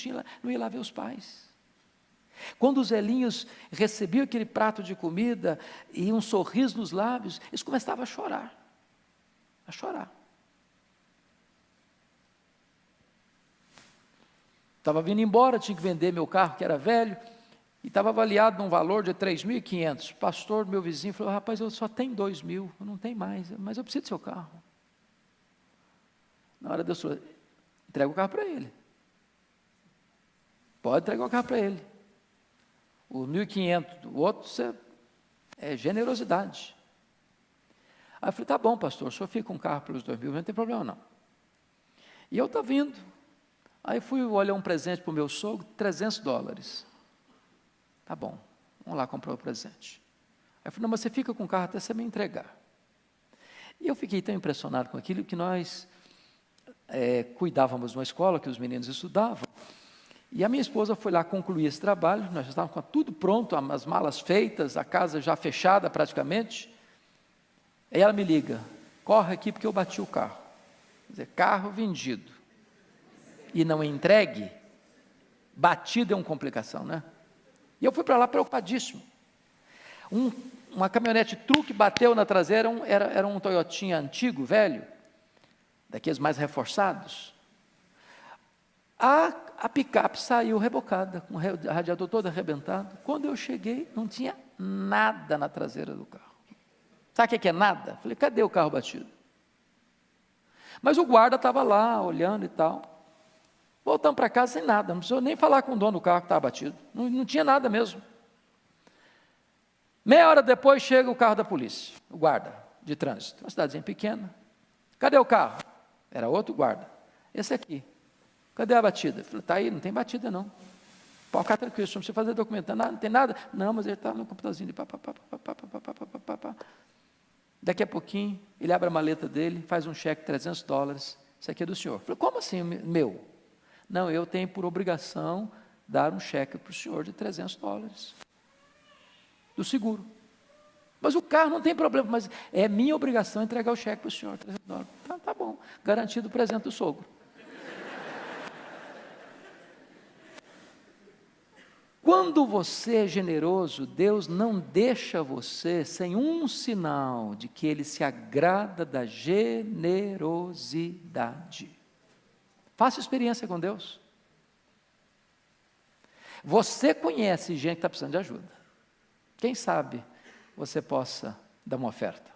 ia lá ver os pais. Quando os velhinhos recebiam aquele prato de comida e um sorriso nos lábios, eles começavam a chorar. A chorar. Estava vindo embora, tinha que vender meu carro, que era velho, e estava avaliado num valor de 3.500. Pastor, meu vizinho, falou: rapaz, eu só tenho 2.000, eu não tenho mais, mas eu preciso do seu carro. Na hora Deus falou: entrega o carro para ele. Pode entregar o carro para ele. O 1.500 do outro é generosidade. Aí eu falei: tá bom, pastor, o senhor fica com o carro pelos 2.000, não tem problema não. E eu estava vindo. Aí fui olhar um presente para o meu sogro, $300. Tá bom, vamos lá comprar o presente. Aí eu falei: não, mas você fica com o carro até você me entregar. E eu fiquei tão impressionado com aquilo que nós cuidávamos de uma escola que os meninos estudavam, e a minha esposa foi lá concluir esse trabalho, nós já estávamos com tudo pronto, as malas feitas, a casa já fechada praticamente. Aí ela me liga: corre aqui porque eu bati o carro. Quer dizer, carro vendido e não entregue, batido é uma complicação, né? E eu fui para lá preocupadíssimo. Uma caminhonete truque bateu na traseira, era um Toyotinha antigo, velho, daqueles mais reforçados. A picape saiu rebocada, com o radiador todo arrebentado. Quando eu cheguei, não tinha nada na traseira do carro. Sabe o que é nada? Falei: cadê o carro batido? Mas o guarda estava lá, olhando e tal. Voltamos para casa sem nada, não precisou nem falar com o dono do carro que estava batido. Não tinha nada mesmo. Meia hora depois chega o carro da polícia, o guarda de trânsito, uma cidadezinha pequena. Cadê o carro? Era outro guarda. Esse aqui. Cadê a batida? Eu falei: está aí, não tem batida não. Pode ficar tranquilo, não precisa fazer documento, não tem nada. Não, mas ele está no computadorzinho. Daqui a pouquinho, ele abre a maleta dele, faz um cheque de $300. Isso aqui é do senhor. Eu falei: como assim, meu? Não, eu tenho por obrigação dar um cheque para o senhor de $300 do seguro. Mas o carro não tem problema, mas é minha obrigação entregar o cheque para o senhor, $300. Tá bom, garantido o presente do sogro. Quando você é generoso, Deus não deixa você sem um sinal de que Ele se agrada da generosidade. Faça experiência com Deus. Você conhece gente que está precisando de ajuda. Quem sabe você possa dar uma oferta.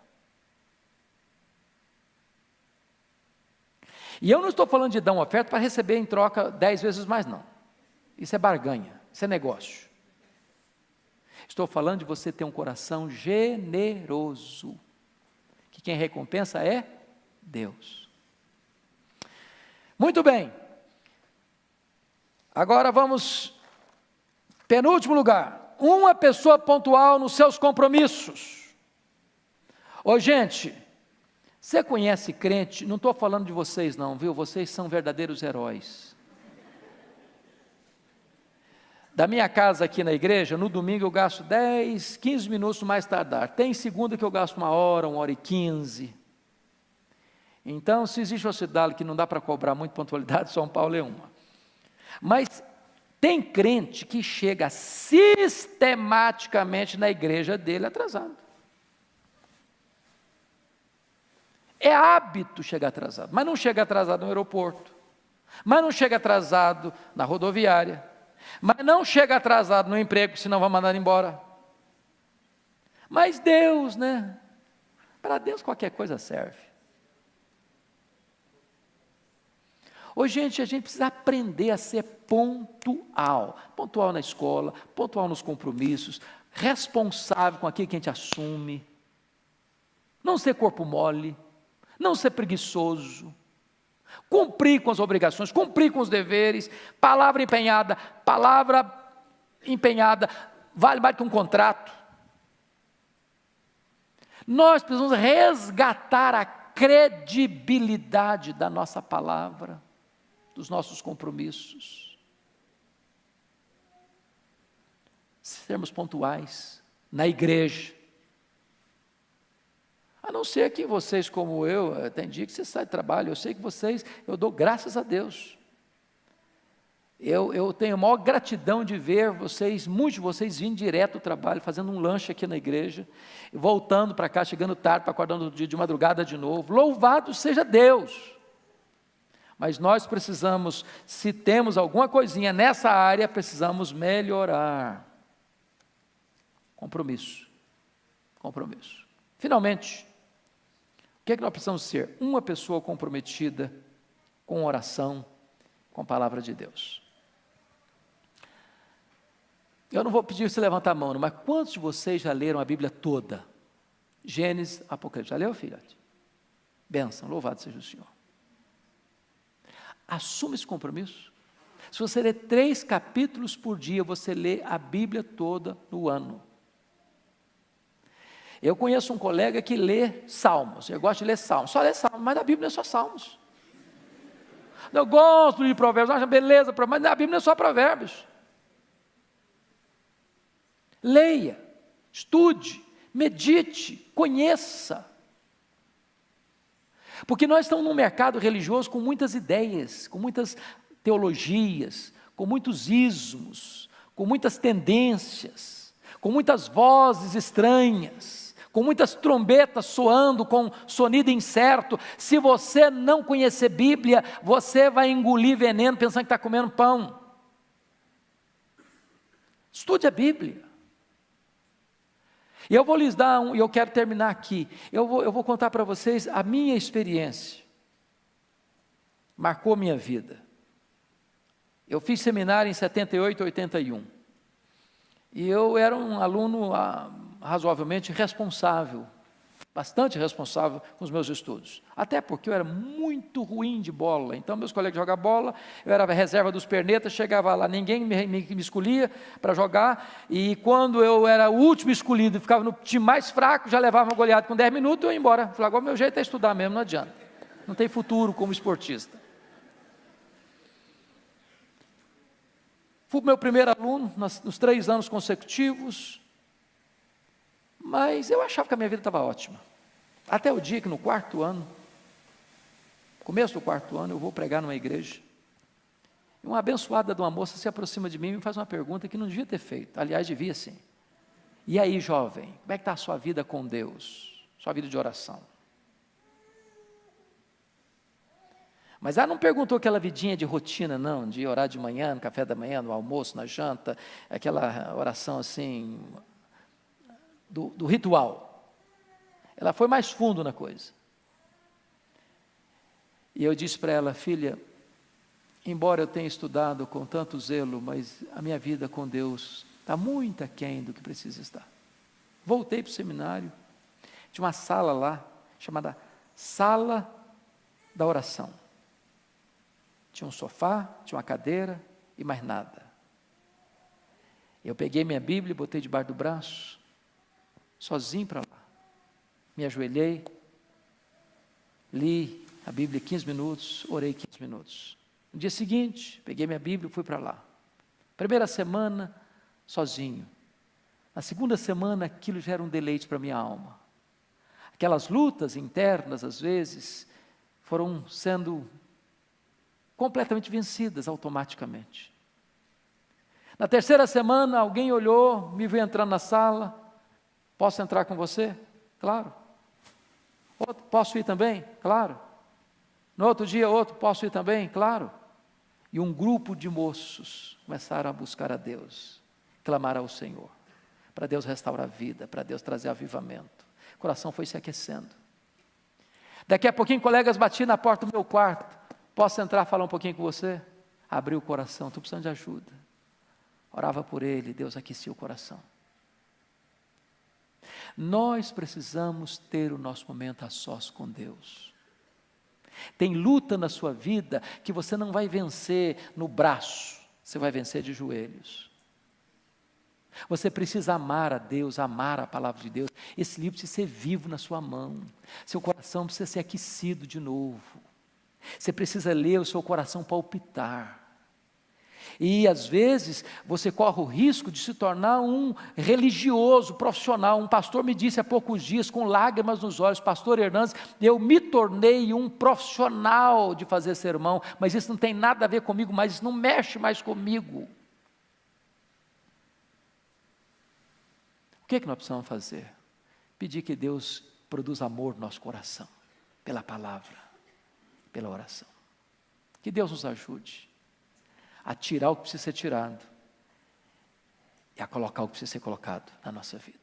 E eu não estou falando de dar uma oferta para receber em troca 10 vezes mais, não. Isso é barganha, isso é negócio. Estou falando de você ter um coração generoso, que quem recompensa é Deus. Muito bem. Agora vamos, penúltimo lugar, uma pessoa pontual nos seus compromissos. Ô gente, você conhece crente, não estou falando de vocês não, viu? Vocês são verdadeiros heróis. Da minha casa aqui na igreja, no domingo eu gasto 10, 15 minutos no mais tardar. Tem segunda que eu gasto 1h15. Então, se existe uma cidade que não dá para cobrar muito pontualidade, São Paulo é uma. Mas tem crente que chega sistematicamente na igreja dele atrasado. É hábito chegar atrasado, mas não chega atrasado no aeroporto, mas não chega atrasado na rodoviária, mas não chega atrasado no emprego, senão vai mandar embora. Mas Deus, né? Para Deus qualquer coisa serve. Hoje, gente, a gente precisa aprender a ser pontual. Pontual na escola, pontual nos compromissos, responsável com aquilo que a gente assume. Não ser corpo mole, não ser preguiçoso. Cumprir com as obrigações, cumprir com os deveres. Palavra empenhada vale mais que um contrato. Nós precisamos resgatar a credibilidade da nossa palavra, dos nossos compromissos. Sermos pontuais na igreja. A não ser que vocês, como eu, tem dia que você sai de trabalho, eu sei que vocês, eu dou graças a Deus. Eu tenho a maior gratidão de ver vocês, muitos de vocês vindo direto do trabalho, fazendo um lanche aqui na igreja, voltando para cá, chegando tarde, para acordar no dia de madrugada de novo. Louvado seja Deus! Mas nós precisamos, se temos alguma coisinha nessa área, precisamos melhorar. Compromisso. Finalmente, o que é que nós precisamos ser? Uma pessoa comprometida com oração, com a palavra de Deus. Eu não vou pedir você levantar a mão, mas quantos de vocês já leram a Bíblia toda? Gênesis, Apocalipse. Já leu, filhote? Bênção, louvado seja o Senhor. Assuma esse compromisso. Se você ler 3 capítulos por dia, você lê a Bíblia toda no ano. Eu conheço um colega que lê Salmos, eu gosto de ler Salmos, só lê Salmos, mas na Bíblia não é só Salmos. Eu gosto de Provérbios, acho beleza, mas na Bíblia não é só Provérbios. Leia, estude, medite, conheça. Porque nós estamos num mercado religioso com muitas ideias, com muitas teologias, com muitos ismos, com muitas tendências, com muitas vozes estranhas, com muitas trombetas soando, com sonido incerto. Se você não conhecer Bíblia, você vai engolir veneno pensando que está comendo pão. Estude a Bíblia. E eu vou lhes dar e eu quero terminar aqui, eu vou contar para vocês a minha experiência, marcou minha vida. Eu fiz seminário em 78, 81, e eu era um aluno razoavelmente responsável, bastante responsável com os meus estudos, até porque eu era muito ruim de bola, então meus colegas jogavam bola, eu era a reserva dos pernetas, chegava lá, ninguém me escolhia para jogar, e quando eu era o último escolhido, ficava no time mais fraco, já levava uma goleada com 10 minutos, eu ia embora, falava, agora meu jeito é estudar mesmo, não adianta, não tem futuro como esportista. Fui meu primeiro aluno, nos 3 anos consecutivos, mas eu achava que a minha vida estava ótima, até o dia que no 4º ano, começo do 4º ano, eu vou pregar numa igreja, e uma abençoada de uma moça se aproxima de mim e me faz uma pergunta que não devia ter feito, aliás, devia sim. E aí, jovem, como é que está a sua vida com Deus, sua vida de oração? Mas ela não perguntou aquela vidinha de rotina, não, de orar de manhã, no café da manhã, no almoço, na janta, aquela oração assim, do ritual. Ela foi mais fundo na coisa. E eu disse para ela, filha, embora eu tenha estudado com tanto zelo, mas a minha vida com Deus está muito aquém do que precisa estar. Voltei para o seminário, tinha uma sala lá, chamada Sala da Oração. Tinha um sofá, tinha uma cadeira e mais nada. Eu peguei minha Bíblia, botei debaixo do braço, sozinho para lá. Me ajoelhei, li a Bíblia 15 minutos, orei 15 minutos. No dia seguinte, peguei minha Bíblia e fui para lá. Primeira semana, sozinho. Na segunda semana, aquilo já era um deleite para a minha alma. Aquelas lutas internas, às vezes, foram sendo completamente vencidas automaticamente. Na terceira semana, alguém olhou, me viu entrando na sala, posso entrar com você? Claro. Outro, posso ir também? Claro. No outro dia, outro, posso ir também? Claro. E um grupo de moços começaram a buscar a Deus, clamar ao Senhor, para Deus restaurar a vida, para Deus trazer avivamento. O coração foi se aquecendo. Daqui a pouquinho, colegas batiam na porta do meu quarto. Posso entrar, falar um pouquinho com você? Abri o coração, estou precisando de ajuda. Orava por ele, Deus aquecia o coração. Nós precisamos ter o nosso momento a sós com Deus. Tem luta na sua vida que você não vai vencer no braço, você vai vencer de joelhos. Você precisa amar a Deus, amar a palavra de Deus. Esse livro precisa ser vivo na sua mão. Seu coração precisa ser aquecido de novo. Você precisa ler o seu coração palpitar. E às vezes você corre o risco de se tornar um religioso profissional. Um pastor me disse há poucos dias, com lágrimas nos olhos: pastor Hernandes, eu me tornei um profissional de fazer sermão, mas isso não tem nada a ver comigo, mas isso não mexe mais comigo. O que nós precisamos fazer? Pedir que Deus produza amor no nosso coração, pela palavra, pela oração. Que Deus nos ajude a tirar o que precisa ser tirado e a colocar o que precisa ser colocado na nossa vida.